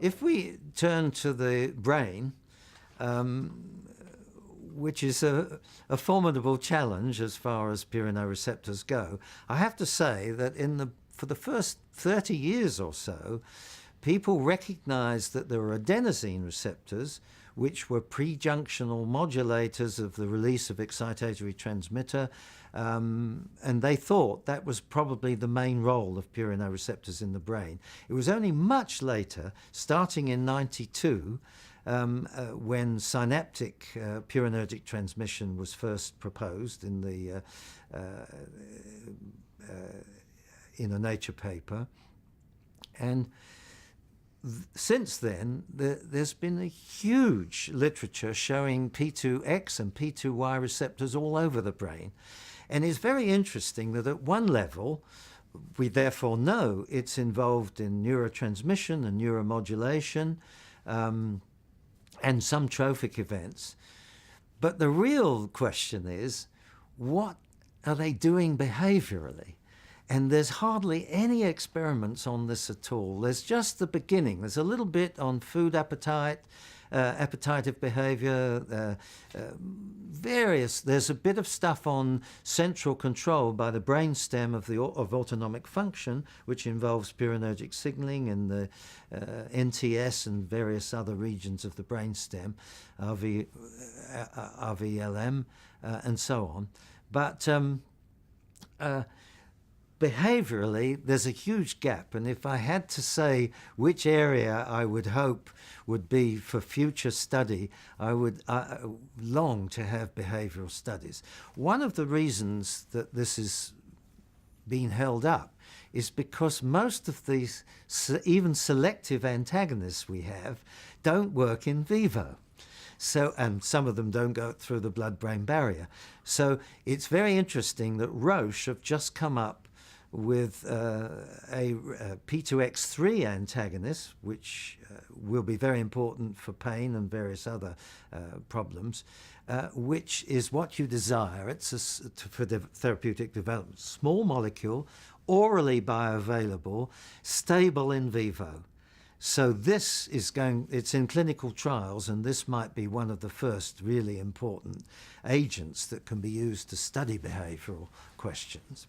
If we turn to the brain, which is a formidable challenge as far as purinoreceptors go, I have to say that for the first 30 years or so, people recognized that there were adenosine receptors, which were prejunctional modulators of the release of excitatory transmitter, and they thought that was probably the main role of purinoreceptors in the brain. It was only much later, starting in '92, when synaptic purinergic transmission was first proposed in a Nature paper, and since then, there's been a huge literature showing P2X and P2Y receptors all over the brain. And it's very interesting that at one level, we therefore know it's involved in neurotransmission and neuromodulation and some trophic events. But the real question is, what are they doing behaviorally? And there's hardly any experiments on this at all. There's just the beginning. There's a little bit on food appetite, appetitive behavior, there's a bit of stuff on central control by the brainstem of autonomic function, which involves purinergic signaling in the NTS and various other regions of the brainstem, RVLM, and so on. But behaviorally, there's a huge gap, and if I had to say which area I would hope would be for future study, I would long to have behavioral studies. One of the reasons that this is being held up is because most of these, even selective antagonists we have, don't work in vivo. So, and some of them don't go through the blood-brain barrier. So it's very interesting that Roche have just come up with a P2X3 antagonist, which will be very important for pain and various other problems, which is what you desire. It's for therapeutic development. Small molecule, orally bioavailable, stable in vivo. So this is it's in clinical trials, and this might be one of the first really important agents that can be used to study behavioral questions.